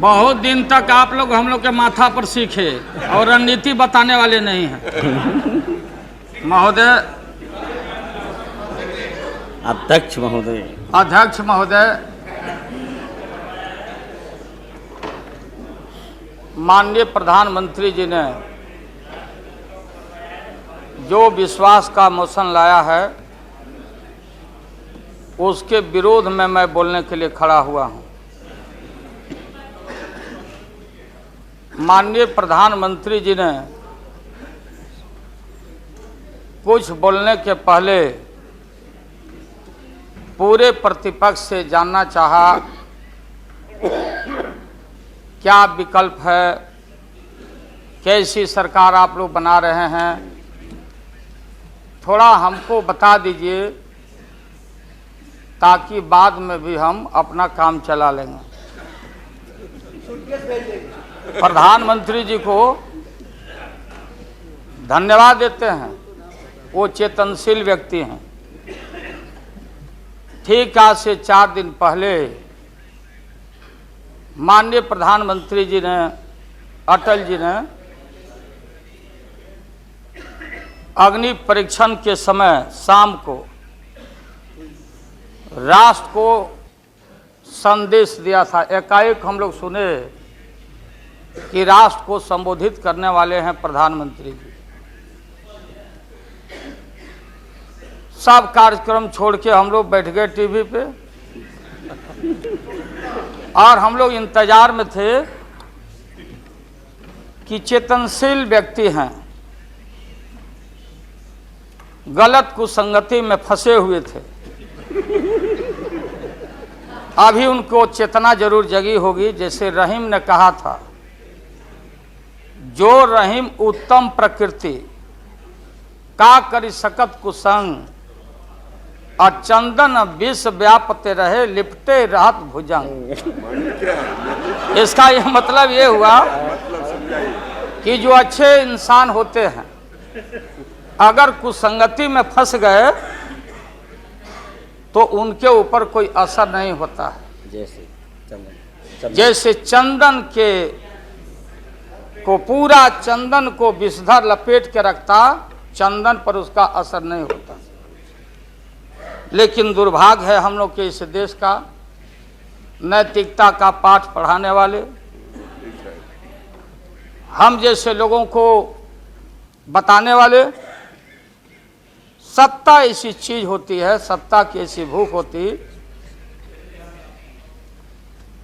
बहुत दिन तक आप लोग हम लोग के माथा पर सीखे और रणनीति बताने वाले नहीं हैं। महोदय, अध्यक्ष महोदय, अध्यक्ष महोदय, माननीय प्रधानमंत्री जी ने जो विश्वास का मोशन लाया है उसके विरोध में मैं बोलने के लिए खड़ा हुआ हूं। माननीय प्रधानमंत्री जी ने कुछ बोलने के पहले पूरे प्रतिपक्ष से जानना चाहा क्या विकल्प है, कैसी सरकार आप लोग बना रहे हैं, थोड़ा हमको बता दीजिए ताकि बाद में भी हम अपना काम चला लेंगे। प्रधानमंत्री जी को धन्यवाद देते हैं, वो चेतनशील व्यक्ति हैं। ठीक आज से 4 दिन पहले माननीय प्रधानमंत्री जी ने, अटल जी ने अग्नि परीक्षण के समय शाम को राष्ट्र को संदेश दिया था। एकाएक हम लोग सुने कि राष्ट्र को संबोधित करने वाले हैं प्रधानमंत्री जी। सब कार्यक्रम छोड़ के हम लोग बैठ गए टीवी पे और हम लोग इंतजार में थे कि चेतनशील व्यक्ति हैं, गलत कुसंगति में फंसे हुए थे, अभी उनको चेतना जरूर जगी होगी। जैसे रहीम ने कहा था, जो रहीम उत्तम प्रकृति का करी सकत कुसंग, और चंदन विष व्यापते रहे लिपटे रहत भुजंग। इसका यह मतलब ये हुआ कि जो अच्छे इंसान होते हैं अगर कुसंगति में फंस गए तो उनके ऊपर कोई असर नहीं होता है। जैसे चंदन के को पूरा चंदन को विषधर लपेट के रखता, चंदन पर उसका असर नहीं होता। लेकिन दुर्भाग्य है हम लोग के इस देश का, नैतिकता का पाठ पढ़ाने वाले हम जैसे लोगों को बताने वाले, सत्ता ऐसी चीज होती है, सत्ता की ऐसी भूख होती,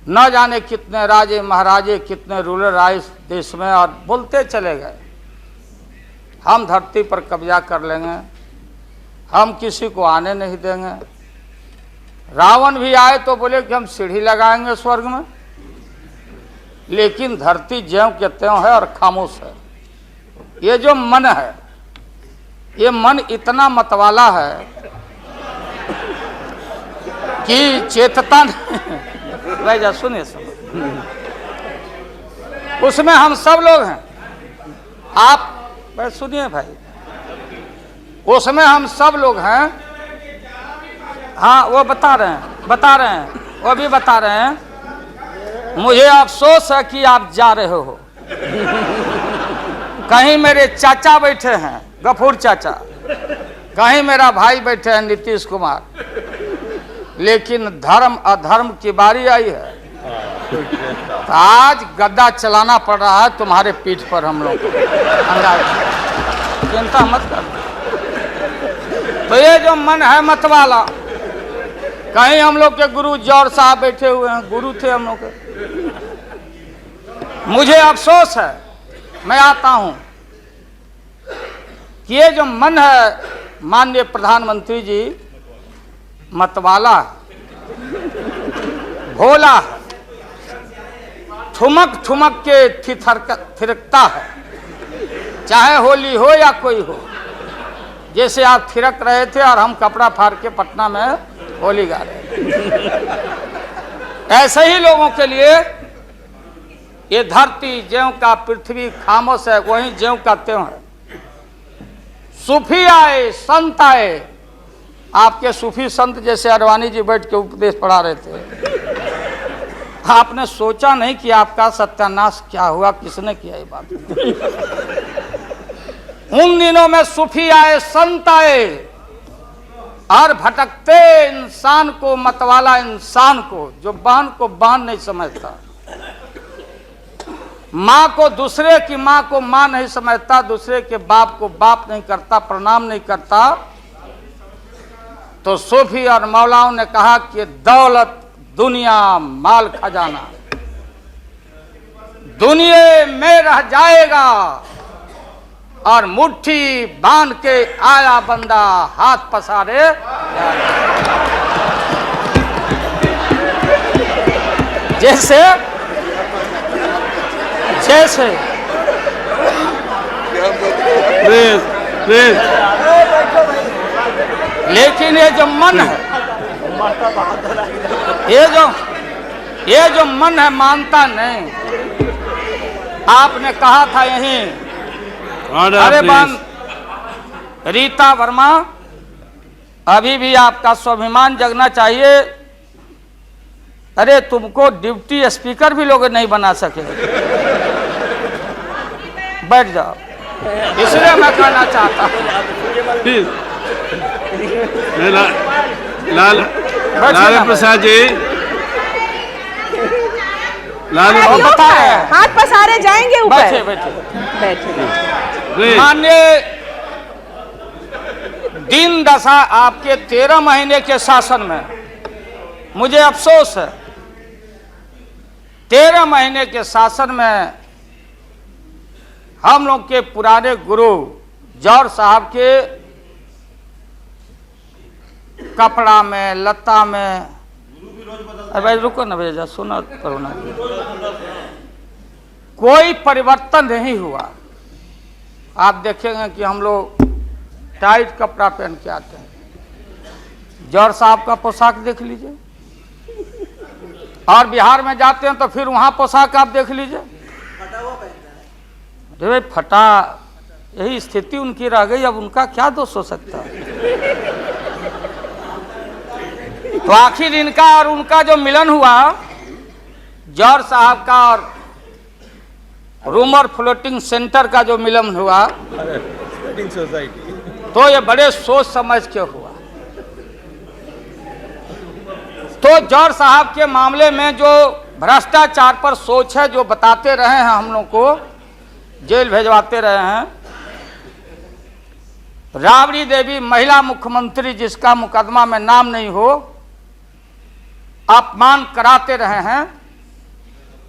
न जाने कितने राजे महाराजे, कितने रूलर आए इस देश में और बोलते चले गए हम धरती पर कब्जा कर लेंगे, हम किसी को आने नहीं देंगे। रावण भी आए तो बोले कि हम सीढ़ी लगाएंगे स्वर्ग में, लेकिन धरती ज्यों के त्यों है और खामोश है। ये जो मन है, ये मन इतना मतवाला है कि चेतता नहीं। भाई जा सुनिए, उसमें हम सब लोग हैं। आप सुनिए भाई, उसमें हम सब लोग हैं। हाँ, वो बता रहे हैं, वो भी बता रहे हैं। मुझे अफसोस है कि आप जा रहे हो, कहीं मेरे चाचा बैठे हैं, गफूर चाचा, कहीं मेरा भाई बैठे हैं नीतीश कुमार, लेकिन धर्म अधर्म की बारी आई है तो आज गद्दा चलाना पड़ रहा है तुम्हारे पीठ पर। हम लोग चिंता मत कर। तो ये जो मन है मतवाला, कहीं हम लोग के गुरु जौहर साहब बैठे हुए हैं, गुरु थे हम लोग के। मुझे अफसोस है, मैं आता हूं कि ये जो मन है माननीय प्रधानमंत्री जी, मतवाला, भोला, ठुमक ठुमक के थिरकता है, चाहे होली हो या कोई हो। जैसे आप थिरक रहे थे और हम कपड़ा फाड़ के पटना में होली गा रहे। ऐसे ही लोगों के लिए ये धरती ज्यों का पृथ्वी खामोश है, वहीं ज्यों का त्यों है। सूफी आए, संत आए, आपके सूफी संत जैसे अडवाणी जी बैठ के उपदेश पढ़ा रहे थे, आपने सोचा नहीं कि आपका सत्यानाश क्या हुआ, किसने किया ये बात। उन दिनों में सूफी आए, संत आए और भटकते इंसान को, मतवाला इंसान को, जो बहन को बहन नहीं समझता, माँ को दूसरे की माँ को माँ नहीं समझता, दूसरे के बाप को बाप नहीं करता, प्रणाम नहीं करता, तो सूफी और मौलाओं ने कहा कि दौलत, दुनिया, माल, खजाना दुनिया में रह जाएगा और मुट्ठी बांध के आया बंदा हाथ पसारे। जैसे जैसे लेकिन ये जो मन है, ये जो मन है मानता नहीं। आपने कहा था यहीं, अरे बन रीता वर्मा, अभी भी आपका स्वाभिमान जगना चाहिए। अरे तुमको डिप्टी स्पीकर भी लोग नहीं बना सके। बैठ जाओ, इसलिए मैं कहना चाहता हूँ। लालू प्रसाद जी, लालू बता रहे हैं। हाथ पसारे जाएंगे ऊपर। बैठे बैठे प्लीज। माननीय दिन दशा आपके 13 महीने के शासन में मुझे अफसोस है, 13 महीने के शासन में हम लोग के पुराने गुरु जौहर साहब के कपड़ा में, लता में, अरे भाई रुको ना भैया, सुना करो ना, कोई परिवर्तन नहीं हुआ। आप देखेंगे कि हम लोग टाइट कपड़ा पहन के आते हैं। जौहर साहब का पोशाक देख लीजिए, और बिहार में जाते हैं तो फिर वहां पोशाक आप देख लीजिए। अरे भाई फटा, यही स्थिति उनकी रह गई, अब उनका क्या दोष हो सकता है। तो आखिर इनका और उनका जो मिलन हुआ, जौहर साहब का और रूमर फ्लोटिंग सेंटर का जो मिलन हुआ, तो ये बड़े सोच समझ के हुआ। तो जौहर साहब के मामले में जो भ्रष्टाचार पर सोच है, जो बताते रहे हैं, हम लोग को जेल भेजवाते रहे हैं। राबड़ी देवी महिला मुख्यमंत्री, जिसका मुकदमा में नाम नहीं हो, अपमान कराते रहे हैं।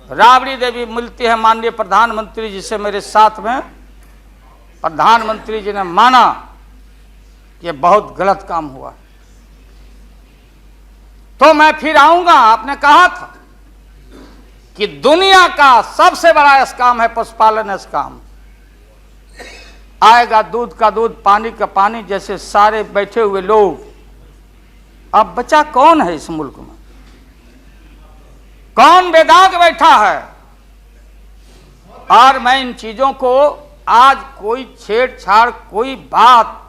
राबड़ी देवी मिलती है माननीय प्रधानमंत्री जी से मेरे साथ में। प्रधानमंत्री जी ने माना कि बहुत गलत काम हुआ, तो मैं फिर आऊंगा। आपने कहा था कि दुनिया का सबसे बड़ा स्काम है पशुपालन स्काम। आएगा दूध का दूध, पानी का पानी, जैसे सारे बैठे हुए लोग। अब बचा कौन है इस मुल्क में? कौन बेदाग बैठा है? और मैं इन चीजों को आज कोई छेड़छाड़, कोई बात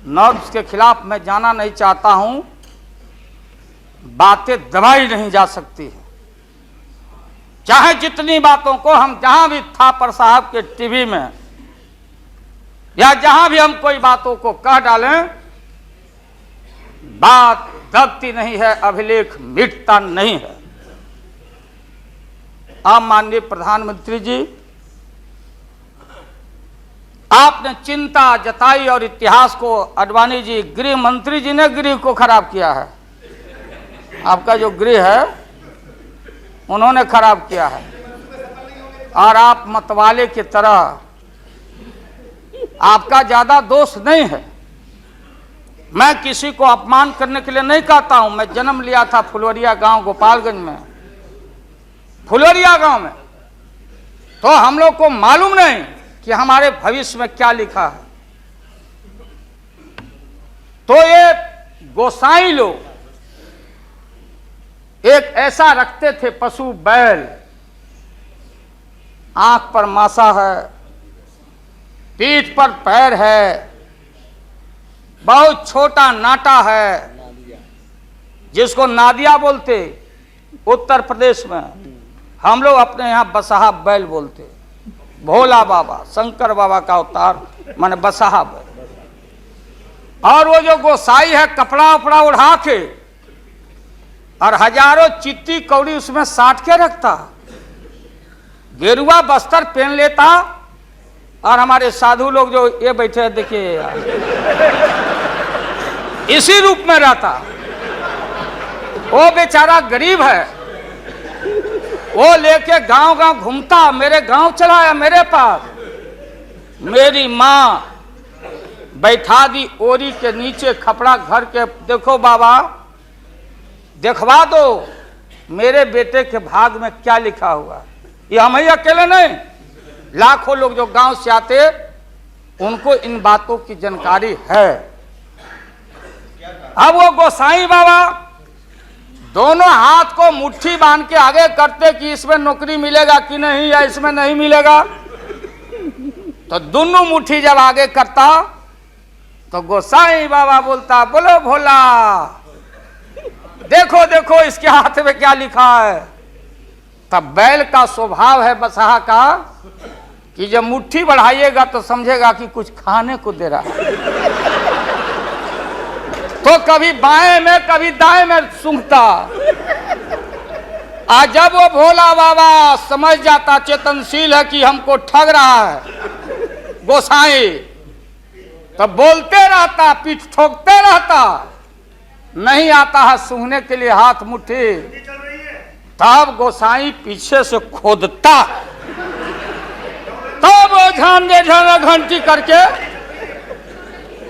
नॉर्म्स के खिलाफ मैं जाना नहीं चाहता हूं। बातें दबाई नहीं जा सकती है, चाहे जितनी बातों को हम जहां भी थापर साहब के टीवी में या जहां भी हम कोई बातों को कह डालें, बात दबती नहीं है, अभिलेख मिटता नहीं है। आप माननीय प्रधानमंत्री जी, आपने चिंता जताई और इतिहास को, आडवाणी जी, गृह मंत्री जी ने गृह को खराब किया है। आपका जो गृह है उन्होंने खराब किया है, और आप मतवाले की तरह, आपका ज्यादा दोष नहीं है। मैं किसी को अपमान करने के लिए नहीं कहता हूं। मैं जन्म लिया था फुलवरिया गांव, गोपालगंज में, फुलवरिया गांव में। तो हम लोग को मालूम नहीं कि हमारे भविष्य में क्या लिखा है। तो ये गोसाई लोग एक ऐसा रखते थे पशु, बैल, आंख पर मासा है, पीठ पर पैर है, बहुत छोटा नाटा है, जिसको नादिया बोलते, उत्तर प्रदेश में हम लोग अपने यहाँ बसहा बैल बोलते, भोला बाबा शंकर बाबा का अवतार माने बसहा बैल। और वो जो गोसाई है कपड़ा उपड़ा उड़ा के और हजारों चिट्टी कौड़ी उसमें साट के रखता, गेरुआ बस्तर पहन लेता, और हमारे साधु लोग जो ये बैठे हैं देखिए इसी रूप में रहता। वो बेचारा गरीब है, वो लेके गांव गांव घूमता, मेरे गांव चलाया मेरे पास। मेरी माँ बैठा दी ओरी के नीचे खपड़ा घर के, देखो बाबा दिखवा दो मेरे बेटे के भाग में क्या लिखा हुआ। ये हम ही अकेले नहीं, लाखों लोग जो गांव से आते उनको इन बातों की जानकारी है। अब वो गोसाई बाबा दोनों हाथ को मुट्ठी बांध के आगे करते कि इसमें नौकरी मिलेगा कि नहीं या इसमें नहीं मिलेगा। तो दोनों मुट्ठी जब आगे करता तो गोसाई बाबा बोलता, बोलो भोला, देखो देखो इसके हाथ में क्या लिखा है। तब बैल का स्वभाव है बसहा का कि जब मुट्ठी बढ़ाइएगा तो समझेगा कि कुछ खाने को दे रहा है, तो कभी बाएं में कभी दाएं में सूंघता। आज जब वो भोला बाबा समझ जाता चेतनशील है कि हमको ठग रहा है गोसाई, तब बोलते रहता, पीठ ठोकते रहता, नहीं आता है सूंघने के लिए हाथ मुट्ठी। तब गोसाई पीछे से खोदता, तब वो झांझे घंटी करके,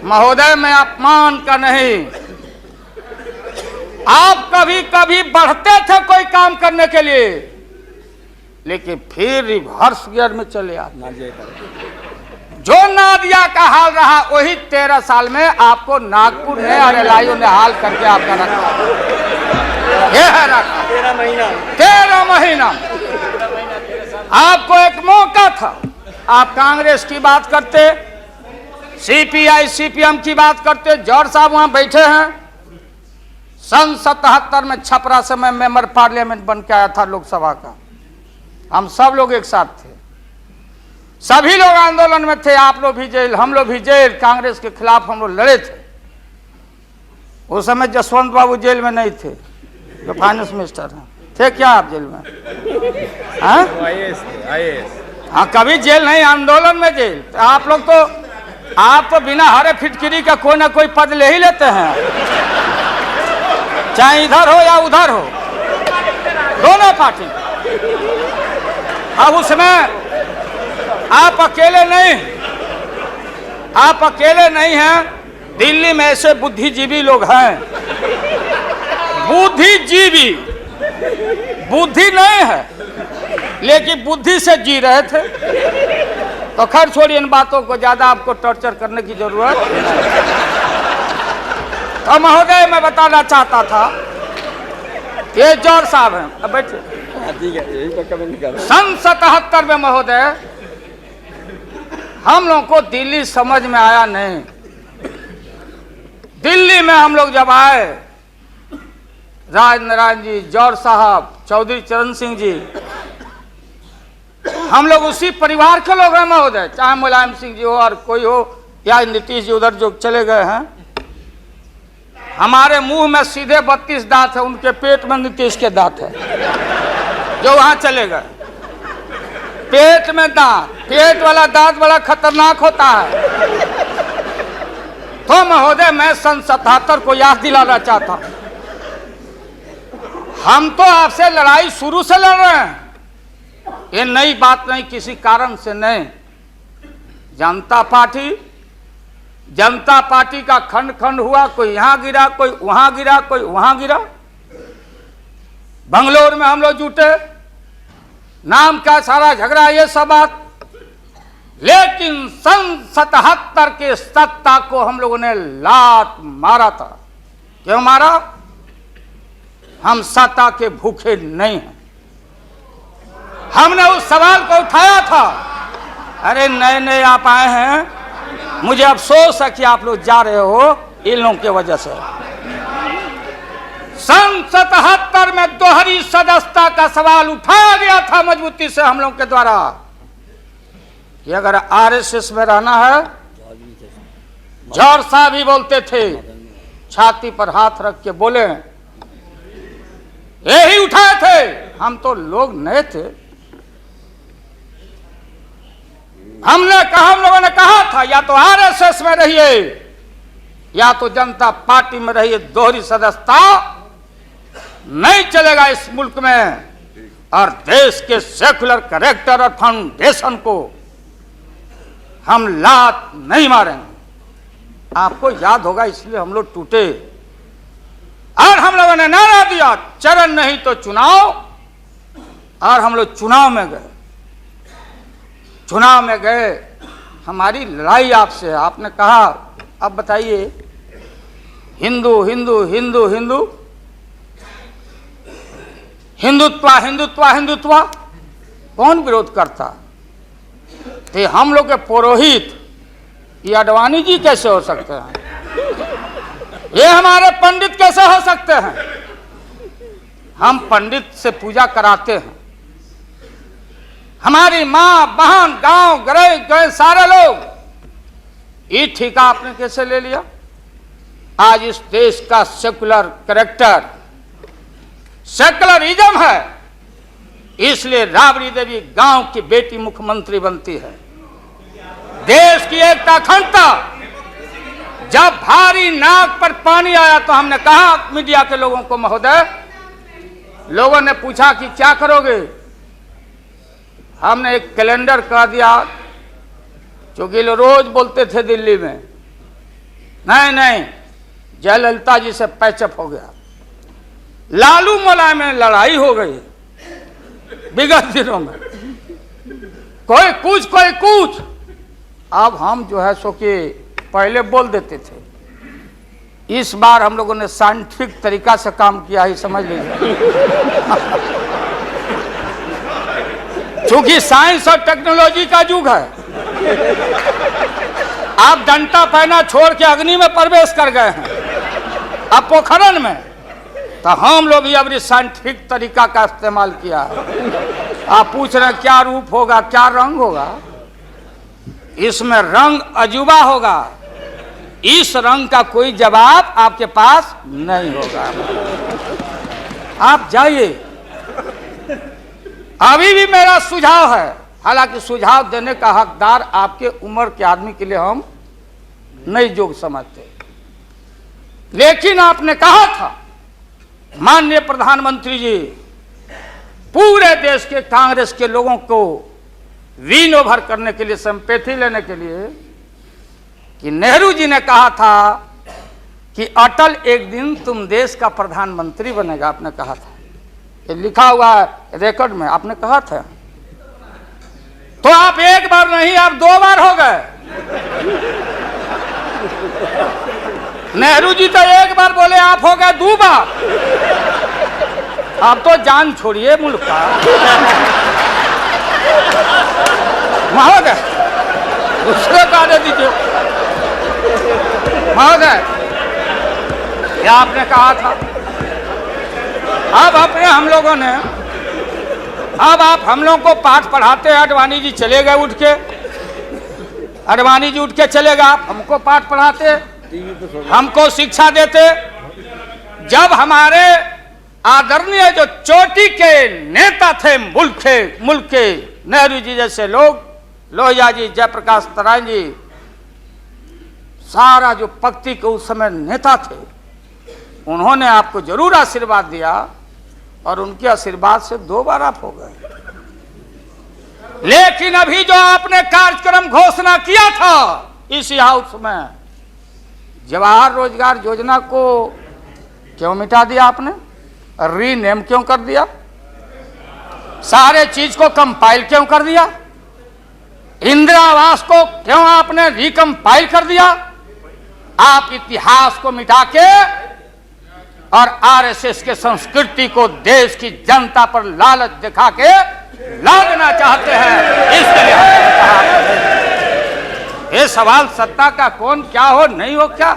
महोदय मैं अपमान का नहीं, आप कभी कभी बढ़ते थे कोई काम करने के लिए, लेकिन फिर रिवर्स गियर में चले आते। जो नादिया का हाल रहा वही 13 साल में आपको नागपुर ने और एलआईओ ने हाल करके आपका रखा। ये है रखा 13 महीना। आपको एक मौका था, आप कांग्रेस की बात करते, सीपीआई सीपीएम की बात करते। जौहर साहब वहां बैठे हैं। सन 77 में छपरा से मैं मेंबर पार्लियामेंट बन के आया था लोकसभा का। हम सब लोग एक साथ थे, सभी लोग आंदोलन में थे। आप लोग भी जेल, हम लोग भी जेल, कांग्रेस के खिलाफ हम लोग लड़े थे। उस समय जसवंत बाबू जेल में नहीं थे, जो फाइनेंस मिनिस्टर हैं। थे क्या आप जेल में? हाँ, कभी जेल नहीं, आंदोलन में जेल। तो आप तो बिना हरे फिटकिरी का कोई ना कोई पद ले ही लेते हैं, चाहे इधर हो या उधर हो, दोनों पार्टी। अब उसमें आप अकेले नहीं हैं। दिल्ली में ऐसे बुद्धिजीवी लोग हैं, बुद्धिजीवी, बुद्धि नहीं है लेकिन बुद्धि से जी रहे थे। तो खैर छोड़िए इन बातों को, ज्यादा आपको टॉर्चर करने की जरूरत। तो महोदय मैं बताना चाहता था, ये जौहर साहब हैं, अब बैठे। सन 77 में महोदय हम लोग को दिल्ली समझ में आया नहीं। दिल्ली में हम लोग जब आए, राज नारायण जी, जौहर साहब, चौधरी चरण सिंह जी, हम लोग उसी परिवार के लोग हैं महोदय, चाहे मुलायम सिंह जी हो और कोई हो, या नीतीश जी उधर जो चले गए हैं। हमारे मुंह में सीधे 32 दांत है, उनके पेट में नीतीश के दांत है जो वहां चले गए। पेट में दांत, पेट वाला दांत बड़ा खतरनाक होता है। तो महोदय मैं सन 77 को याद दिलाना चाहता हूं, हम तो आपसे लड़ाई शुरू से लड़ रहे हैं, ये नई बात नहीं, किसी कारण से नहीं। जनता पार्टी का खंड खंड हुआ, कोई यहां गिरा, कोई वहां गिरा, कोई वहां गिरा। बंगलोर में हम लोग जुटे, नाम का सारा झगड़ा, ये सब बात। लेकिन सन 77 के सत्ता को हम लोगों ने लात मारा था। क्यों मारा? हम सत्ता के भूखे नहीं हैं। हमने उस सवाल को उठाया था। अरे नए नए आप आए हैं, मुझे अफसोस है कि आप लोग जा रहे हो इन लोगों की वजह से। सन 77 में दोहरी सदस्यता का सवाल उठाया गया था मजबूती से हम लोग के द्वारा कि अगर आरएसएस में रहना है, जौहर साहब भी बोलते थे, छाती पर हाथ रख के बोले, यही उठाए थे। हम तो लोग नए थे, हम लोगों ने कहा था या तो आरएसएस में रहिए या तो जनता पार्टी में रहिए, दोहरी सदस्यता नहीं चलेगा इस मुल्क में, और देश के सेकुलर कैरेक्टर और फाउंडेशन को हम लात नहीं मारेंगे। आपको याद होगा, इसलिए हम लोग टूटे और हम लोगों ने नारा दिया, चरण नहीं तो चुनाव, और हम लोग चुनाव में गए। चुनाव में गए, हमारी लड़ाई आपसे है। आपने कहा अब बताइए, हिंदू हिंदू हिंदू हिंदू हिंदुत्व हिंदुत्व हिंदुत्व कौन विरोध करता? तो हम लोग के पुरोहित ये अडवाणी जी कैसे हो सकते हैं? ये हमारे पंडित कैसे हो सकते हैं? हम पंडित से पूजा कराते हैं। हमारी मां बहन गांव गए सारे लोग, ये ठेका आपने कैसे ले लिया? आज इस देश का सेकुलर कैरेक्टर, सेकुलरिज्म है, इसलिए राबड़ी देवी गांव की बेटी मुख्यमंत्री बनती है। देश की एकता अखंडता, जब भारी नाक पर पानी आया तो हमने कहा मीडिया के लोगों को, महोदय, लोगों ने पूछा कि क्या करोगे? हमने एक कैलेंडर कह दिया, क्योंकि लोग रोज बोलते थे दिल्ली में, नहीं जयललिता जी से पैचअप हो गया, लालू मुलायम में लड़ाई हो गई विगत दिनों में, कोई कुछ। अब हम जो है सो कि पहले बोल देते थे, इस बार हम लोगों ने साइंटिफिक तरीका से काम किया ही, समझ लीजिए। क्योंकि साइंस और टेक्नोलॉजी का युग है। आप डंडा पहना छोड़ के अग्नि में प्रवेश कर गए हैं, अब पोखरन में, तो हम लोग भी अब साइंटिफिक तरीका का इस्तेमाल किया है। आप पूछ रहे हैं क्या रूप होगा, क्या रंग होगा? इसमें रंग अजूबा होगा, इस रंग का कोई जवाब आपके पास नहीं होगा। आप जाइए। अभी भी मेरा सुझाव है, हालांकि सुझाव देने का हकदार आपके उम्र के आदमी के लिए हम नहीं योग्य समझते, लेकिन आपने कहा था माननीय प्रधानमंत्री जी, पूरे देश के कांग्रेस के लोगों को विन ओवर करने के लिए, सिंपैथी लेने के लिए, कि नेहरू जी ने कहा था कि अटल एक दिन तुम देश का प्रधानमंत्री बनेगा। आपने कहा था, ये लिखा हुआ है रिकॉर्ड में, आपने कहा था। तो आप एक बार नहीं, आप 2 बार हो गए। नेहरू जी तो एक बार बोले, आप हो गए 2 बार। आप तो जान छोड़िए मुल्क का। महोदय, दूसरे का दे दीजिए। महोदय, क्या आपने कहा था? अब अपने हम लोगों ने, अब आप हम लोगों को पाठ पढ़ाते हैं। अडवाणी जी चले गए उठ के, अडवाणी जी उठ के चले गए, आप हमको पाठ पढ़ाते, हमको शिक्षा देते। जब हमारे आदरणीय जो चोटी के नेता थे मुल्क के नेहरू जी जैसे लोग, लोहिया जी, जयप्रकाश नारायण जी, सारा जो पक्ति के उस समय नेता थे, उन्होंने आपको जरूर आशीर्वाद दिया, और उनके आशीर्वाद से 2 बार आप हो गए। लेकिन अभी जो आपने कार्यक्रम घोषणा किया था इस हाउस में, जवाहर रोजगार योजना को क्यों मिटा दिया आपने? रीनेम क्यों कर दिया? सारे चीज को कंपाइल क्यों कर दिया? इंदिरा आवास को क्यों आपने रिकंपाइल कर दिया? आप इतिहास को मिटा के और आरएसएस के संस्कृति को देश की जनता पर लालच दिखा के लादना चाहते हैं। इसके लिए हमने कहा, ये सवाल सत्ता का कौन क्या हो नहीं हो, क्या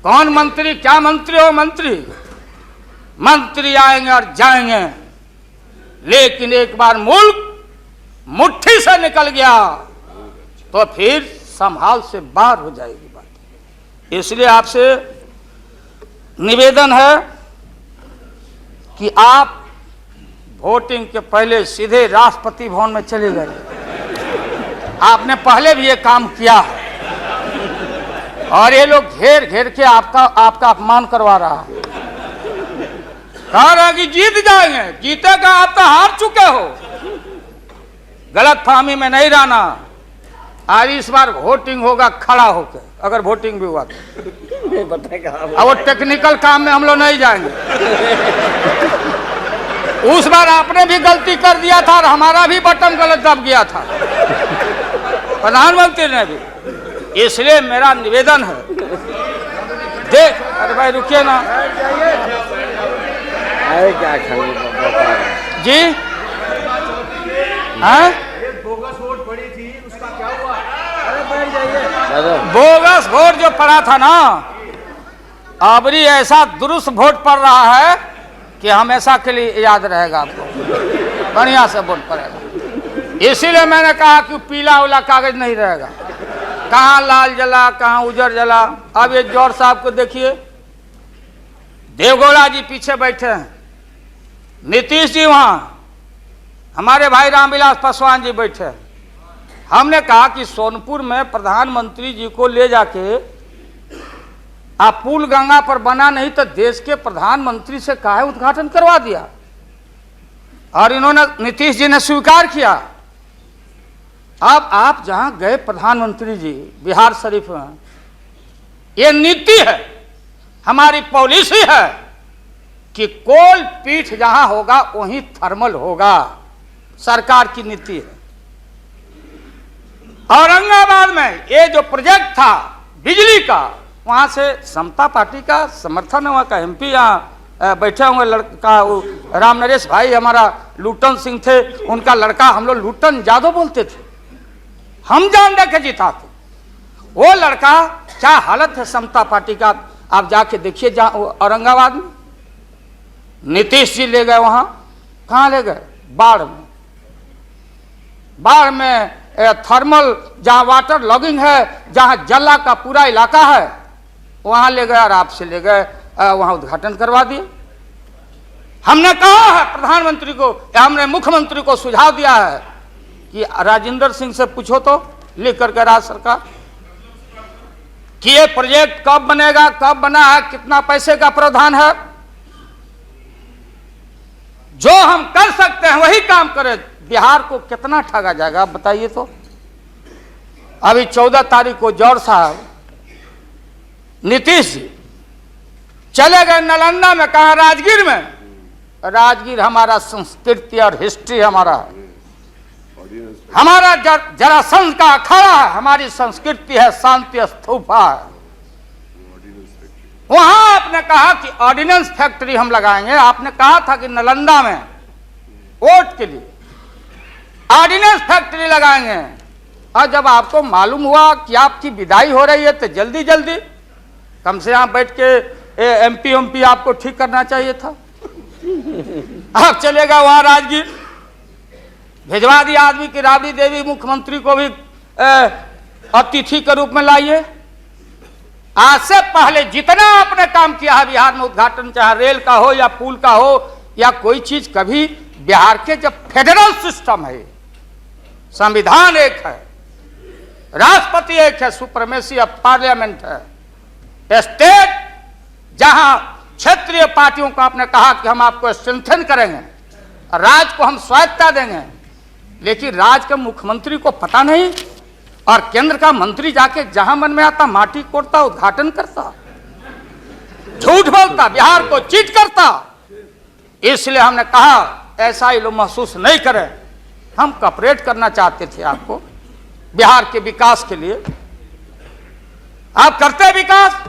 कौन मंत्री, क्या मंत्री हो मंत्री, मंत्री आएंगे और जाएंगे, लेकिन एक बार मुल्क मुट्ठी से निकल गया तो फिर संभाल से बाहर हो जाएगी बात। इसलिए आपसे निवेदन है कि आप वोटिंग के पहले सीधे राष्ट्रपति भवन में चले गए। आपने पहले भी ये काम किया है और ये लोग घेर घेर के आपका अपमान करवा रहा है। कह रहा कि जीत जाएंगे, जीतेगा, आप तो हार चुके हो। गलत फहमी में नहीं रहना। आज इस बार वोटिंग होगा खड़ा होकर, अगर वोटिंग भी हुआ तो अब वो टेक्निकल काम में हम लोग नहीं जाएंगे। उस बार आपने भी गलती कर दिया था और हमारा भी बटन गलत दब गया था, प्रधानमंत्री ने भी। इसलिए मेरा निवेदन है, देख, अरे भाई रुकिए ना क्या जी। हाँ, बोगस वोट पड़ी थी, उसका क्या हुआ? बोगस वोट जो पड़ा था ना, अबरी ऐसा दुरुस्त वोट पड़ रहा है कि हमेशा के लिए याद रहेगा आपको, बढ़िया से वोट पड़ेगा। इसीलिए मैंने कहा कि पीला वाला कागज नहीं रहेगा, कहाँ लाल जला कहाँ उजर जला। अब ये जौहर साहब को देखिए, देवगौड़ा जी पीछे बैठे हैं, नीतीश जी वहां, हमारे भाई रामविलास पासवान जी बैठे हैं। हमने कहा कि सोनपुर में प्रधानमंत्री जी को ले जाके आप पुल गंगा पर बना नहीं तो देश के प्रधानमंत्री से काहे उद्घाटन करवा दिया, और इन्होंने, नीतीश जी ने स्वीकार किया। अब आप जहां गए प्रधानमंत्री जी बिहार शरीफ में, ये नीति है, हमारी पॉलिसी है कि कोल पीठ जहां होगा वहीं थर्मल होगा, सरकार की नीति है। औरंगाबाद में ये जो प्रोजेक्ट था बिजली का, वहां से समता पार्टी का समर्थन है, वहां का एमपी यहाँ बैठे हुए लड़का राम नरेश भाई हमारा लूटन सिंह थे, उनका लड़का हम लोग लूटन यादव बोलते थे, हम जान दे के जीता थे। वो लड़का क्या हालत है समता पार्टी का, आप जाके देखिए औरंगाबाद में। नीतीश जी ले गए वहां, कहां ले गए? बाढ़ में। बाढ़ में थर्मल जहां वाटर लॉगिंग है, जहां जला का पूरा इलाका है, वहां ले गए और आपसे ले गए, वहां उद्घाटन करवा दिए। हमने कहा है प्रधानमंत्री को, हमने मुख्यमंत्री को सुझाव दिया है कि राजेंद्र सिंह से पूछो तो, लिख करके राज्य सरकार, कि ये प्रोजेक्ट कब बनेगा, कब बना है, कितना पैसे का प्रावधान है। जो हम कर सकते हैं वही काम करें। बिहार को कितना ठगा जाएगा आप बताइए तो। अभी 14 तारीख को जौहर साहब, नीतीश जी चले गए नालंदा में, कहा राजगीर में। राजगीर हमारा संस्कृति और हिस्ट्री हमारा है, हमारा जरासंध का अखाड़ा है, हमारी संस्कृति है, शांति स्तूपा है। वहां आपने कहा कि ऑर्डिनेंस फैक्ट्री हम लगाएंगे। आपने कहा था कि नालंदा में वोट के लिए ऑर्डिनेंस फैक्ट्री लगाएंगे, और जब आपको मालूम हुआ कि आपकी विदाई हो रही है तो जल्दी जल्दी कम से यहाँ बैठ के एमपी आपको ठीक करना चाहिए था। आप चलेगा वहां राजगीर, भिजवा दिया आदमी की राबड़ी देवी मुख्यमंत्री को भी अतिथि के रूप में लाइए। आज से पहले जितना आपने काम किया है बिहार में, उद्घाटन चाहे रेल का हो या पुल का हो या कोई चीज, कभी बिहार के जब फेडरल सिस्टम है, संविधान एक है, राष्ट्रपति एक है, सुप्रीमेसी ऑफ पार्लियामेंट है, स्टेट जहां क्षेत्रीय पार्टियों को आपने कहा कि हम आपको स्ट्रेंथन करेंगे, राज्य को हम स्वायत्तता देंगे, लेकिन राज्य के मुख्यमंत्री को पता नहीं, और केंद्र का मंत्री जाके जहां मन में आता माटी कोड़ता, उद्घाटन करता, झूठ बोलता, बिहार को चीट करता। इसलिए हमने कहा ऐसा ही लोग महसूस नहीं करें, हम कॉपरेट करना चाहते थे आपको बिहार के विकास के लिए। आप करते विकास,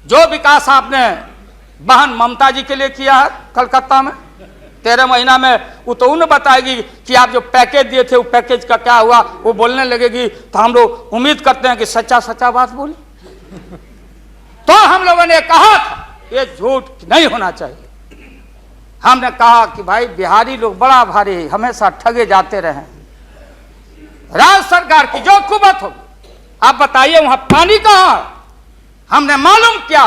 जो विकास आपने बहन ममता जी के लिए किया है कलकत्ता में 13 महीना में, वो तो उन्हें बताएगी कि आप जो पैकेज दिए थे वो पैकेज का क्या हुआ, वो बोलने लगेगी। तो हम लोग उम्मीद करते हैं कि सच्चा सच्चा बात बोले। तो हम लोगों ने कहा था ये झूठ नहीं होना चाहिए, हमने कहा कि भाई बिहारी लोग बड़ा भारी, हमेशा ठगे जाते रहे। राज्य सरकार की जो कुबत होगी, आप बताइए वहां पानी कहां? हमने मालूम किया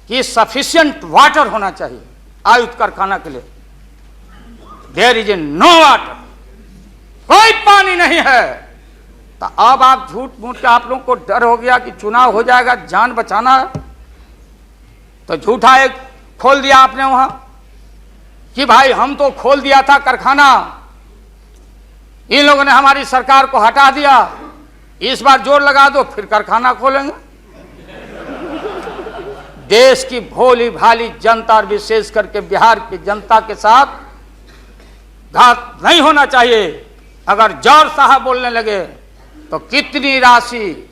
कि सफिशिएंट वाटर होना चाहिए आयुध कारखाना के लिए। देयर इज नो वाटर, कोई पानी नहीं है। तो अब आप झूठ मूठ के, आप लोगों को डर हो गया कि चुनाव हो जाएगा, जान बचाना है, तो झूठा एक खोल दिया आपने वहां कि भाई हम तो खोल दिया था कारखाना, इन लोगों ने हमारी सरकार को हटा दिया, इस बार जोर लगा दो फिर कारखाना खोलेंगे। देश की भोली भाली जनता और विशेष करके बिहार की जनता के साथ घात नहीं होना चाहिए। अगर जौहर साहब बोलने लगे तो कितनी राशि,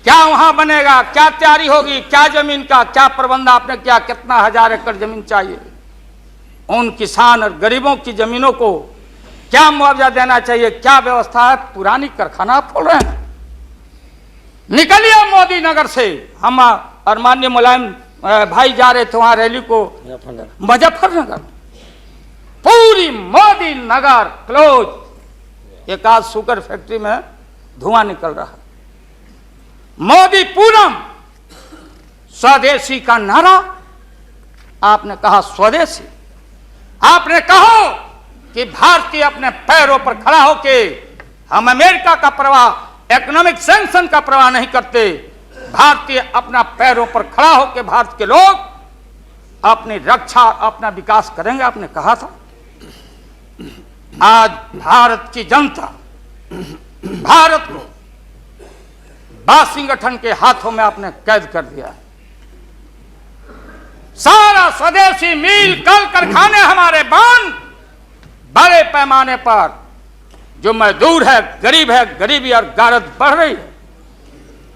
क्या वहां बनेगा, क्या तैयारी होगी, क्या जमीन का क्या प्रबंध आपने किया, कितना 1000 एकड़ जमीन चाहिए, उन किसान और गरीबों की जमीनों को क्या मुआवजा देना चाहिए, क्या व्यवस्था है। पुरानी कारखाना खोल रहे हैं। निकलिए मोदी नगर से। हम और माननीय मुलायम भाई जा रहे थे वहां रैली को, मुजफ्फरनगर, पूरी मोदी नगर क्लोज। एक आज शुगर फैक्ट्री में धुआं निकल रहा है। मोदी पूरम, स्वदेशी का नारा आपने कहा, स्वदेशी आपने कहो कि भारतीय अपने पैरों पर खड़ा होके, हम अमेरिका का प्रवाह, इकोनॉमिक सैंक्शन का प्रवाह नहीं करते। भारतीय अपना पैरों पर खड़ा होके भारत के लोग अपनी रक्षा, अपना विकास करेंगे, आपने कहा था। आज भारत की जनता भारत को वाशिंगटन के हाथों में आपने कैद कर दिया है। सारा स्वदेशी मिल, कल कारखाने हमारे बंद, बड़े पैमाने पर जो मजदूर है, गरीबी और गारत बढ़ रही है।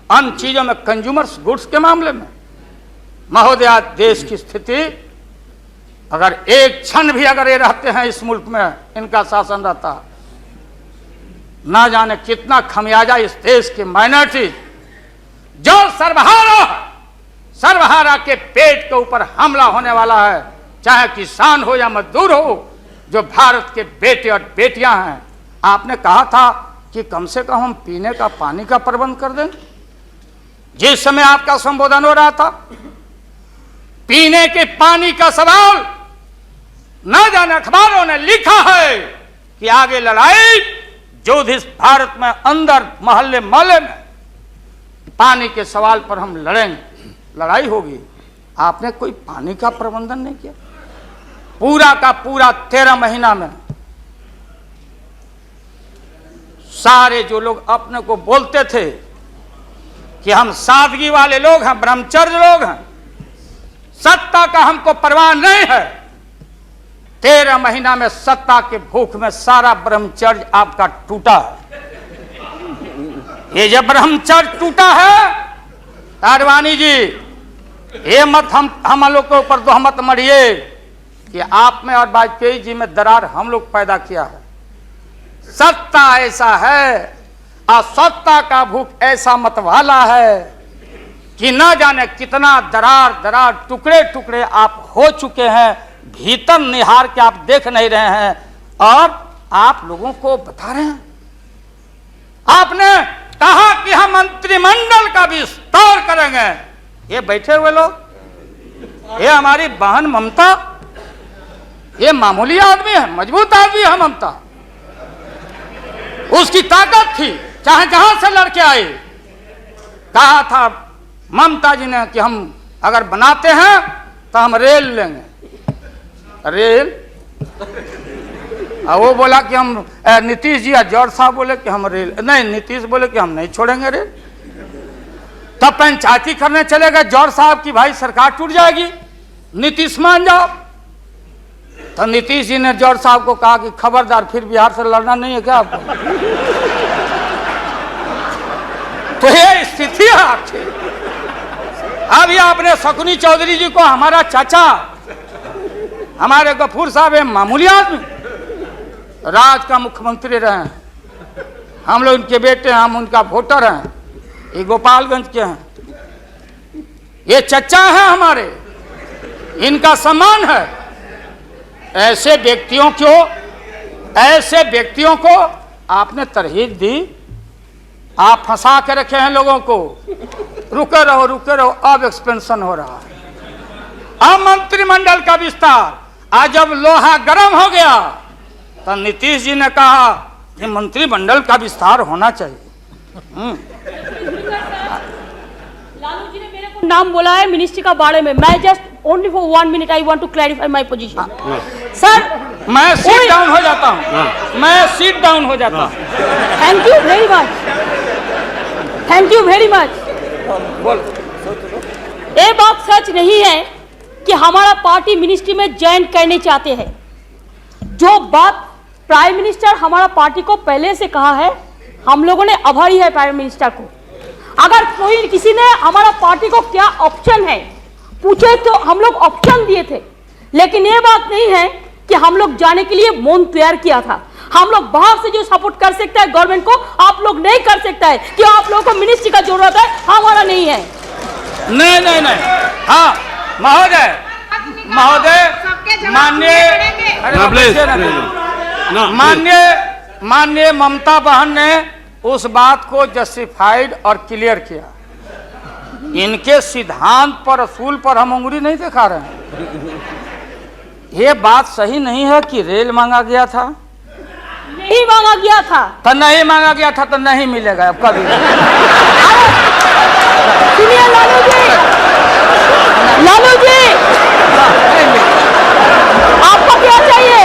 अन्य चीजों में, कंज्यूमर्स गुड्स के मामले में महोदया, देश की स्थिति, अगर एक क्षण भी अगर ये रहते हैं इस मुल्क में, इनका शासन रहता, ना जाने कितना खमियाजा इस देश के माइनॉरिटी जो सर्वहारा के पेट के ऊपर हमला होने वाला है, चाहे किसान हो या मजदूर हो, जो भारत के बेटे और बेटियां हैं। आपने कहा था कि कम से कम हम पीने का पानी का प्रबंध कर दें। जिस समय आपका संबोधन हो रहा था, पीने के पानी का सवाल, न जाने अखबारों ने लिखा है कि आगे लड़ाई जो जिस भारत में अंदर मोहल्ले मोहल्ले में पानी के सवाल पर हम लड़ेंगे, लड़ाई होगी। आपने कोई पानी का प्रबंधन नहीं किया। पूरा का पूरा 13 महीना में सारे जो लोग अपने को बोलते थे कि हम सादगी वाले लोग हैं, ब्रह्मचर्य लोग हैं, सत्ता का हमको परवाह नहीं है, 13 महीना में सत्ता के भूख में सारा ब्रह्मचर्य आपका टूटा है। ये जब ब्रह्मचर्य टूटा है, आडवाणी जी, ये मत हम लोग के ऊपर तोहमत मढ़िए कि आप में और वाजपेयी जी में दरार हम लोग पैदा किया है। सत्ता ऐसा है और सत्ता का भूख ऐसा मतवाला है कि न जाने कितना दरार टुकड़े टुकड़े आप हो चुके हैं, भीतर निहार के आप देख नहीं रहे हैं और आप लोगों को बता रहे हैं। आपने कहा कि हम मंत्रिमंडल का विस्तार करेंगे। ये बैठे हुए लोग, ये हमारी बहन ममता, ये मामूली आदमी है, मजबूत आदमी है ममता। उसकी ताकत थी, चाहे जहां से लड़के आए। कहा था ममता जी ने कि हम अगर बनाते हैं तो हम रेल लेंगे, रेल। वो बोला कि हम, नीतीश जी या जौहर साहब बोले कि हम रेल नहीं, नीतीश बोले कि हम नहीं छोड़ेंगे रेल। तब पंचायती करने चले गए जौहर साहब की भाई सरकार टूट जाएगी, नीतीश मान जाओ। तो नीतीश जी ने जौहर साहब को कहा कि खबरदार, फिर बिहार से लड़ना नहीं है क्या आपको? तो ये स्थिति है आपकी। अभी आपने शकुनी चौधरी जी को, हमारा चाचा, हमारे गफूर साहब है मामूली आदमी, राज्य का मुख्यमंत्री रहे हैं, हम लोग उनके बेटे हैं, हम उनका वोटर हैं, ये गोपालगंज के हैं, ये चचा हैं हमारे। इनका सम्मान है। ऐसे व्यक्तियों को आपने तरहीब दी, आप फंसा के रखे हैं लोगों को। रुके रहो, अब एक्सपेंशन हो रहा है। अब मंत्रिमंडल का विस्तार, आज जब लोहा गर्म हो गया तो नीतीश जी ने कहा कि मंत्रिमंडल का विस्तार होना चाहिए। लालू जी ने मेरे को नाम बोला है मिनिस्ट्री का बारे में। मैं just only for 1 minute I want to clarify my position. Sir मैं सीट डाउन हो जाता हूँ, थैंक यू वेरी मच। बोल। ये बात सच नहीं है कि हमारा पार्टी मिनिस्ट्री में ज्वाइन करने चाहते हैं। जो बात प्राइम मिनिस्टर हमारा पार्टी को पहले से कहा है, हम लोगों ने आभारी है प्राइम मिनिस्टर को। अगर कोई किसी ने हमारा पार्टी को क्या ऑप्शन है पूछे तो हम लोग ऑप्शन दिए थे, लेकिन ये बात नहीं है कि हम लोग जाने के लिए मन तैयार किया था। हम लोग बाहर से जो सपोर्ट कर सकता है गवर्नमेंट को, आप लोग नहीं कर सकता है कि आप लोगों को मिनिस्ट्री का जरूरत है, हमारा नहीं है। नहीं। हाँ महोदय, माननीय ममता बहन ने उस बात को जस्टिफाइड और क्लियर किया। इनके सिद्धांत पर, असूल पर हम उंगली नहीं दिखा रहे हैं। ये बात सही नहीं है कि रेल मांगा गया था, नहीं मांगा गया था तो नहीं मांगा गया था तो नहीं मिलेगा अब कभी। सुनिए लालू जी, आपको क्या चाहिए?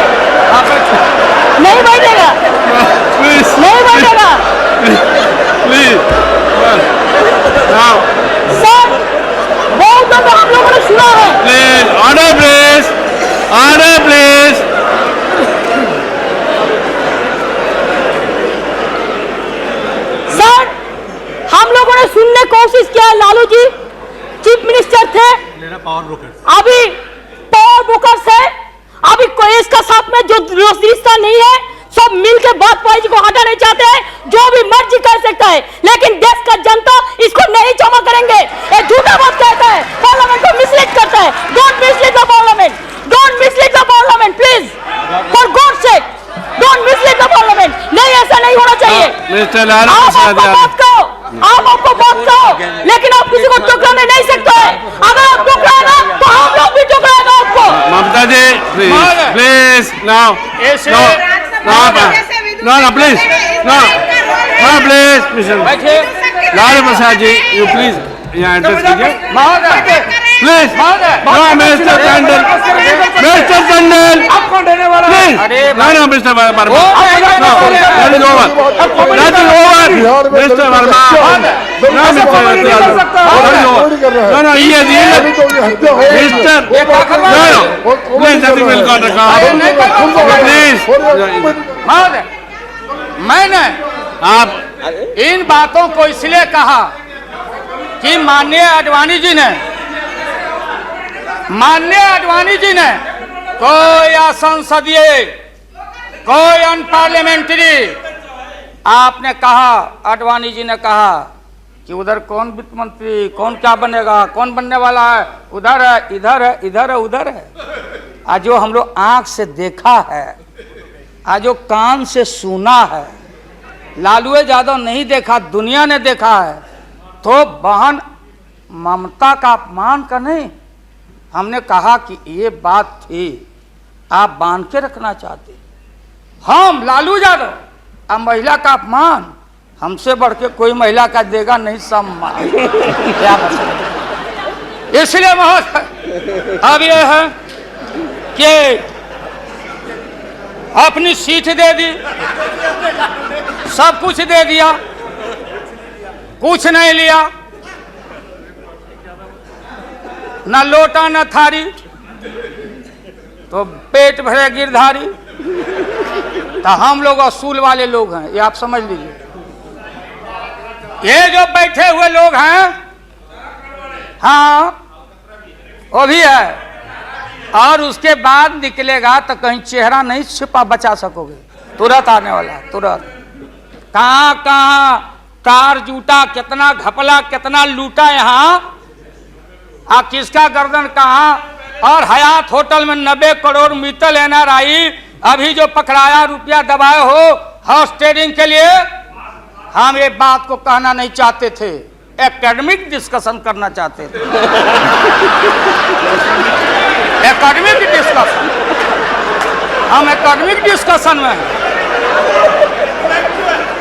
नहीं बैठेगा, नहीं बैठेगा सर। बहुत ज्यादा हम लोगों ने सुना है। Order please. सर हम लोगों ने सुनने की कोशिश किया। लालू जी चीफ मिनिस्टर थे, अभी पावर ब्रोकर्स है, अभी कोई इसका साथ में जो रिश्ता नहीं है, सब मिलकर बात पाई को हटाना चाहते हैं। जो भी मर्जी कर सकता है, लेकिन देश का जनता इसको नहीं क्षमा करेंगे। ये झूठा बात कहता है, पार्लियामेंट को मिसलीड करता है। Don't mislead the parliament, don't mislead the parliament please, for God sake don't mislead the parliament. नहीं, ऐसा नहीं होना चाहिए। आप आपको बात कहो, लेकिन आप किसी को टुकराने नहीं सकते हैं। अगर आप टुकराएगा तो हम लोग भी टुकराएगा आपको। Mamata ji please now please Lalu Prasad ji you please यहाँ एड्रेस कीजिए please. Mister Tandon please. No mister Verma, mister Verma, no ये मिस्टर प्लीज महोदय, मैंने आप इन बातों को इसलिए कहा कि माननीय आडवाणी जी ने कोई असंसदीय, कोई अनपार्लियामेंट्री, आपने कहा, आडवाणी जी ने कहा कि उधर कौन वित्त मंत्री, कौन क्या बनेगा, कौन बनने वाला है, उधर है, इधर है, इधर है, उधर है। आज जो हम लोग आंख से देखा है, आज जो कान से सुना है, लालू यादव नहीं देखा, दुनिया ने देखा है। तो बहन ममता का अपमान का नहीं, हमने कहा कि ये बात थी, आप बांध के रखना चाहते। हम लालू यादव, अब महिला का अपमान हमसे बढ़ के कोई महिला का देगा नहीं सम्मान। क्या बता, इसलिए महोदय अब ये है कि अपनी सीट दे दी, सब कुछ दे दिया, कुछ नहीं लिया, न लोटा न थारी, तो पेट भरे गिरधारी। तो हम लोग असूल वाले लोग हैं, ये आप समझ लीजिए। ये जो बैठे हुए लोग हैं, हाँ वो भी है, और उसके बाद निकलेगा तो कहीं चेहरा नहीं छिपा बचा सकोगे, तुरंत आने वाला, तुरंत। कहाँ कहाँ कार जूटा, कितना घपला, कितना लूटा यहाँ, किसका गर्दन कहाँ और हयात होटल में 90 करोड़ मित्तल NRI अभी जो पकड़ाया, रुपया दबाए हो हाउस ट्रेडिंग के लिए, हम एक बात को कहना नहीं चाहते थे, एकेडमिक डिस्कशन करना चाहते थे। एकेडमिक डिस्कशन, हम एकेडमिक डिस्कशन में हैं,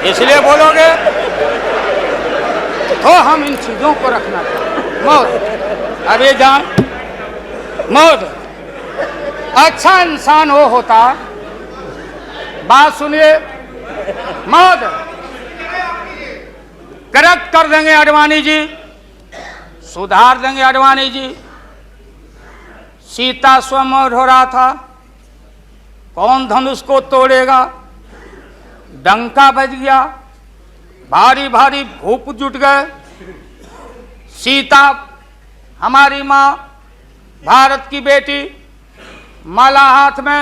इसलिए बोलोगे तो हम इन चीजों को रखना चाहिए। मौत अभी जान, मौत अच्छा इंसान वो होता, बात सुनिए, मौत करेक्ट कर देंगे आडवाणी जी, सुधार देंगे आडवाणी जी। सीता स्वयंवर हो रहा था, कौन धनुष को तोड़ेगा, डंका बज गया, भारी भारी भूप जुट गए। सीता हमारी माँ, भारत की बेटी, माला हाथ में,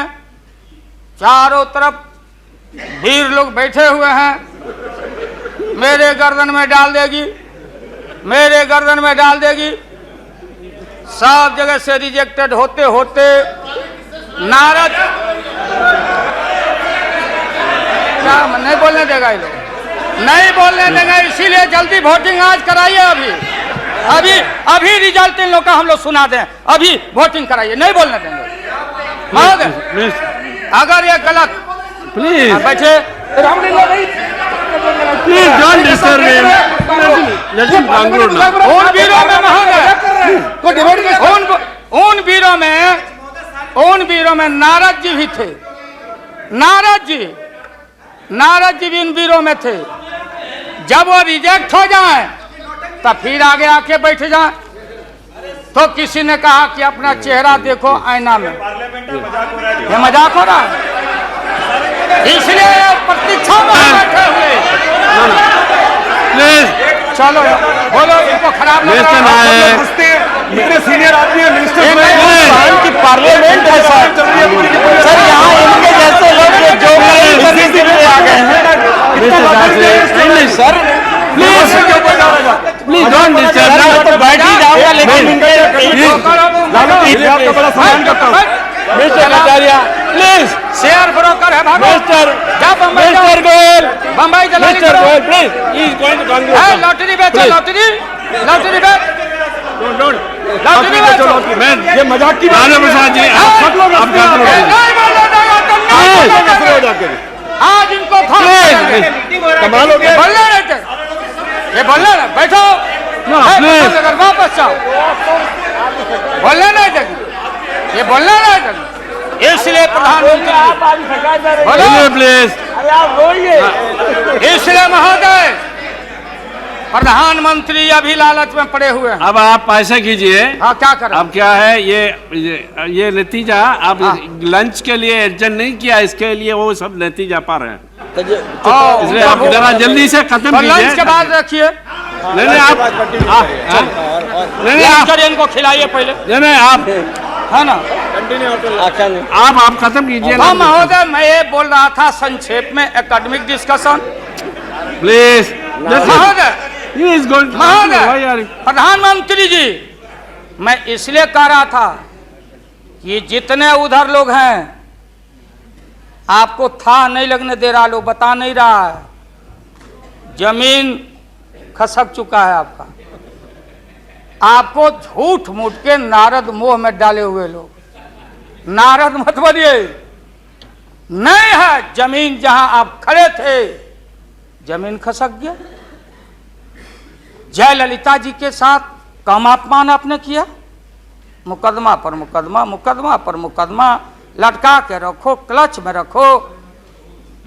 चारों तरफ वीर लोग बैठे हुए हैं, मेरे गर्दन में डाल देगी, मेरे गर्दन में डाल देगी। सब जगह से रिजेक्टेड होते होते नारद, क्या नहीं बोलने देगा ये लोग, नहीं बोलने देगा, इसीलिए जल्दी वोटिंग आज कराइए। अभी अभी रिजल्ट इन लोग का हम लोग सुना दें, अभी वोटिंग कराइए, नहीं बोलने देंगे। प्लीज अगर ये गलत, प्लीज बैठे, please don't disturb him, let him conclude now. उन वीरों में उन वीरों में नारद जी भी थे, नारद जी भी इन वीरों में थे। जब वो रिजेक्ट हो जाए तब फिर आगे आके बैठ जाए। तो किसी ने कहा कि अपना चेहरा देखो आईना में, ये मजाक हो रहा है, इसलिए प्रतीक्षा में बैठे हुए। प्लीज चलो बोलो, इनको खराब लग रहा है, इतने सीनियर आदमी है मिनिस्टर की पार्लियामेंट है सर, यहाँ इनके जैसे लोग जो आ गए हैं सर, प्लीज डोंट डिस्टर्ब। तो बैठ ही जाऊंगा, लेकिन आपका बड़ा सम्मान करता हूँ। Mister Acharya please, share broker है भागो। Mister Goyal, Bombay mister Goyal please, he is going to conclude. Lottery बेचो, लॉटरी बेच, लॉटरी बेचो। मैं ये मजाक की राणा प्रसाद जी, आप कंक्लूड कीजिए। आज इनको कमाल हो गया। बोलने नहीं थे, ये बोलने ना, बैठो, अगर वापस जाओ, बोलने नहीं थे, ये बोलने नहीं थे, इसलिए प्रधानमंत्री बोलो प्लीज, इसलिए महोदय प्रधानमंत्री अभी लालच में पड़े हुए हैं। अब आप ऐसा कीजिए, हाँ क्या करें, अब क्या है ये नतीजा आप लंच के लिए एडजस्ट नहीं किया, इसके लिए वो सब नतीजा पा रहे हैं, इसलिए आप जरा जल्दी से खत्म कीजिए। लंच के बाद रखिए, नहीं आप नहीं इनको खिलाइए पहले, नहीं आप है ना, आप खत्म कीजिए। हाँ महोदय, मैं ये बोल रहा था संक्षेप में एकेडमिक डिस्कशन। प्लीज महोदय, महोदय, प्रधानमंत्री जी, मैं इसलिए कह रहा था कि जितने उधर लोग हैं आपको था नहीं लगने दे रहा, लोग बता नहीं रहा है, जमीन खसक चुका है आपका, आपको झूठ मूठ के नारद मोह में डाले हुए लोग, नारद मत बनिए, नहीं है जमीन, जहां आप खड़े थे जमीन खसक गया। जयललिता जी के साथ कम अपमान आपने किया, मुकदमा पर मुकदमा, मुकदमा पर मुकदमा लटका के रखो, क्लच में रखो,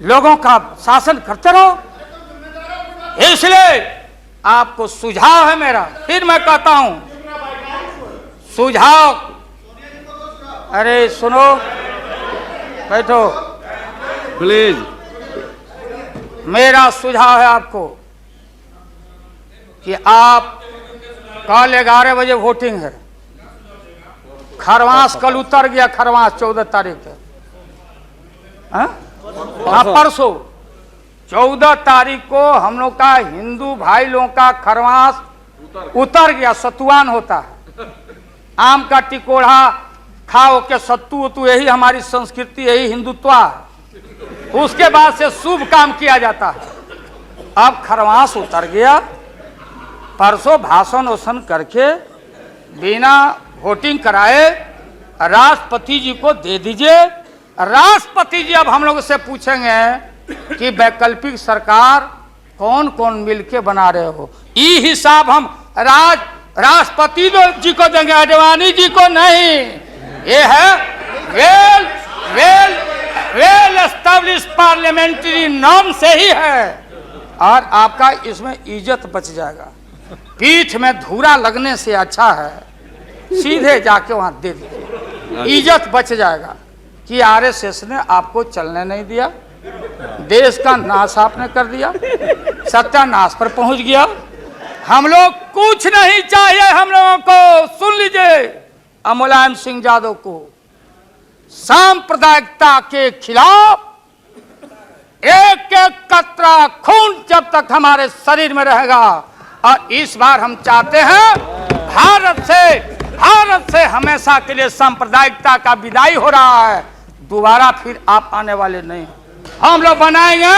लोगों का शासन करते रहो। इसलिए आपको सुझाव है मेरा, फिर मैं कहता हूं सुझाव, अरे सुनो, बैठो प्लीज, मेरा सुझाव है आपको कि आप कल 11 बजे वोटिंग है, खरवास कल उतर गया, खरवास 14 तारीख है, हाँ परसों 14 तारीख को हम लोग का हिंदू भाई लोगों का खरवास उतर गया, सतुआन होता है, आम का टिकोड़ा खाओ के सत्तू वत्तू, यही हमारी संस्कृति, यही हिंदुत्व है। उसके बाद से शुभ काम किया जाता है। अब खरवास उतर गया, परसों भाषण वोषण करके बिना वोटिंग कराए राष्ट्रपति जी को दे दीजिए। राष्ट्रपति जी अब हम लोग से पूछेंगे कि वैकल्पिक सरकार कौन कौन मिलके बना रहे हो। ये हिसाब हम राष्ट्रपति जी को देंगे, आडवाणी जी को नहीं। ये है वेल एस्टैब्लिश्ड पार्लियामेंट्री नॉर्म से ही है, और आपका इसमें इज्जत बच जाएगा। पीठ में धूरा लगने से अच्छा है सीधे जाके वहां दे दीजिए, इज्जत बच जाएगा। कि आरएसएस ने आपको चलने नहीं दिया, देश का नाश आपने कर दिया, सत्यानाश पर पहुंच गया। हम लोग कुछ नहीं चाहिए, हम लोगों को सुन लीजिए, मुलायम सिंह यादव को सांप्रदायिकता के खिलाफ एक एक कतरा खून जब तक हमारे शरीर में रहेगा। और इस बार हम चाहते हैं भारत से हमेशा के लिए सांप्रदायिकता का विदाई हो रहा है। दोबारा फिर आप आने वाले नहीं। हम लोग बनाएंगे,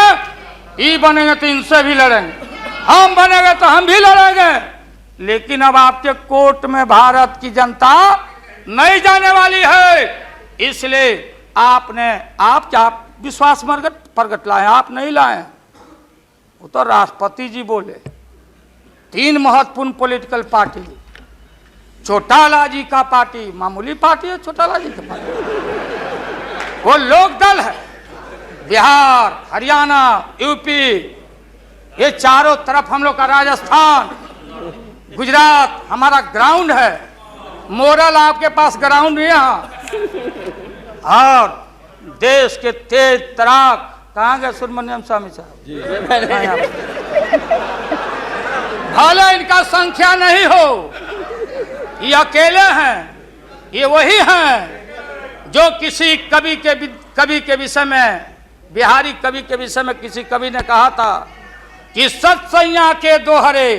ये बनेंगे तो इनसे भी लड़ेंगे, हम बनेंगे तो हम भी लड़ेंगे। लेकिन अब आपके कोर्ट में भारत की जनता नहीं जाने वाली है। इसलिए आप क्या विश्वास प्रगट लाए? आप नहीं लाए, वो तो राष्ट्रपति जी बोले। 3 महत्वपूर्ण पॉलिटिकल पार्टी, चौटाला जी का पार्टी मामूली पार्टी है, चौटाला जी की पार्टी वो लोक दल है। बिहार, हरियाणा, यूपी, ये चारों तरफ हम लोग का, राजस्थान, गुजरात हमारा ग्राउंड है। मोरल आपके पास ग्राउंड है यहाँ। और देश के तेज तराक कहाँ गए सुब्रमण्यम स्वामी साहब? भले इनका संख्या नहीं हो, ये अकेले हैं, ये वही हैं जो किसी कवि के विषय में, बिहारी कवि के विषय में किसी कवि ने कहा था कि सत्सैया के दोहरे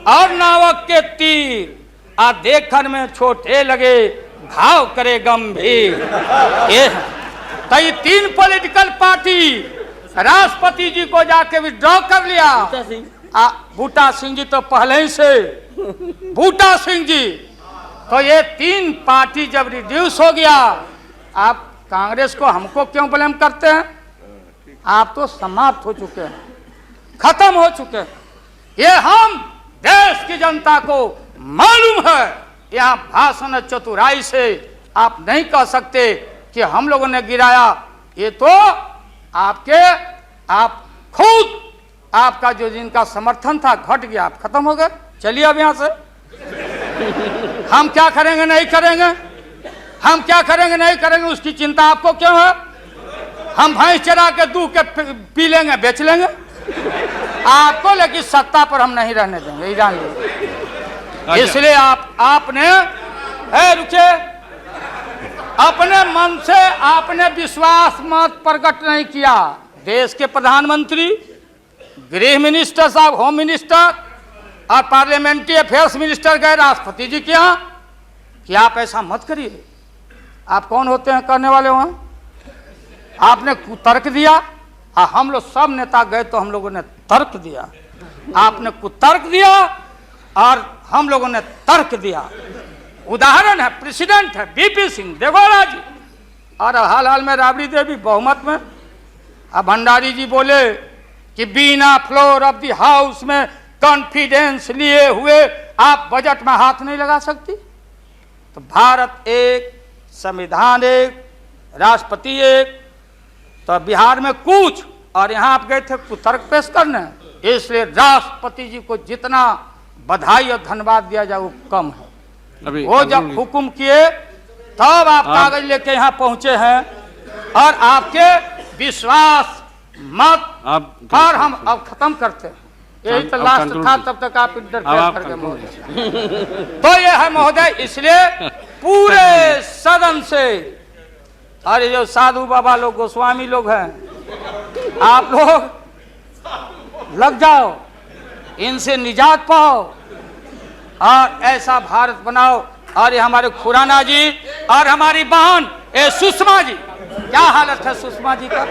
और नावक के तीर आ देखन में छोटे लगे, घाव करे गंभीर। ये तो ये 3 पॉलिटिकल पार्टी राष्ट्रपति जी को जाके विड्रॉ कर लिया। बूटा सिंह जी तो पहले ही से, बूटा सिंह जी तो ये 3 पार्टी जब रिड्यूस हो गया, आप कांग्रेस को हमको क्यों ब्लेम करते हैं? आप तो समाप्त हो चुके हैं, खत्म हो चुके हैं। ये हम देश की जनता को मालूम है। यहाँ भाषण चतुराई से आप नहीं कह सकते कि हम लोगों ने गिराया। ये तो आप खुद, आपका जो जिनका समर्थन था घट गया, आप खत्म हो गए। चलिए अब यहाँ से हम क्या करेंगे नहीं करेंगे, हम क्या करेंगे नहीं करेंगे उसकी चिंता आपको क्यों है? हम भैंस चरा के दूध के पी लेंगे, बेच लेंगे आपको, लेकिन सत्ता पर हम नहीं रहने देंगे, ये जान लीजिए। इसलिए आपने रुके, अपने मन से आपने विश्वास मत प्रकट नहीं किया। देश के प्रधानमंत्री, गृह मिनिस्टर साहब, होम मिनिस्टर और पार्लियामेंट्री अफेयर्स मिनिस्टर गए राष्ट्रपति जी के यहाँ कि आप ऐसा मत करिए। आप कौन होते हैं करने वाले? वहाँ आपने कुतर्क दिया, और हम लोग सब नेता गए तो हम लोगों ने तर्क दिया। आपने कुतर्क दिया और हम लोगों ने तर्क दिया। उदाहरण है, प्रेसिडेंट है बीपी सिंह देवगौड़ा जी, और हाल में राबड़ी देवी बहुमत में। अब भंडारी जी बोले कि बिना फ्लोर ऑफ द हाउस में कॉन्फिडेंस लिए हुए आप बजट में हाथ नहीं लगा सकती। तो भारत एक, संविधान एक, राष्ट्रपति एक। तो बिहार में कुछ, और यहाँ आप गए थे कुतर्क पेश करने। इसलिए राष्ट्रपति जी को जितना बधाई और धन्यवाद दिया जाए वो कम है। वो जब हुक्म किए तब आप कागज लेके यहाँ पहुंचे हैं, और आपके विश्वास मत और हम अब खत्म करते हैं। यही तो लास्ट था, तब तक आप इंटरफेयर करके महोदय। तो ये है महोदय, इसलिए पूरे सदन से, अरे जो साधु बाबा लोग, गोस्वामी लोग हैं, आप लोग लग जाओ, इनसे निजात पाओ और ऐसा भारत बनाओ और ये हमारे खुराना जी और हमारी बहन ये सुषमा जी, क्या हालत है सुषमा जी का?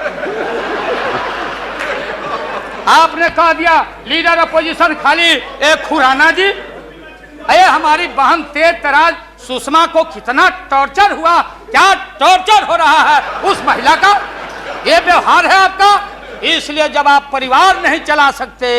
आपने कह दिया लीडर अपोजिशन खाली एक खुराना जी। अरे हमारी बहन तेज तराज सुषमा को कितना टॉर्चर हुआ, क्या टॉर्चर हो रहा है उस महिला का, ये व्यवहार है आपका। इसलिए जब आप परिवार नहीं चला सकते,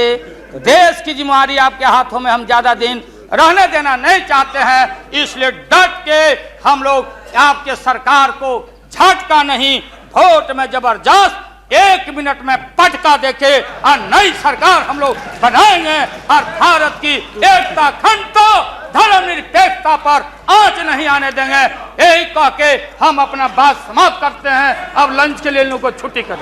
देश की जिम्मेदारी आपके हाथों में हम ज्यादा दिन रहने देना नहीं चाहते हैं, इसलिए डट के हम लोग आपके सरकार को झटका नहीं, वोट में जबरदस्त 1 मिनट में पटका देके और नई सरकार हम लोग बनाएंगे और भारत की एकता, अखंडता, धर्मनिरपेक्षता पर आंच नहीं आने देंगे। यही कह के हम अपना बात समाप्त करते हैं। अब लंच के लिए इन लोगों को छुट्टी कर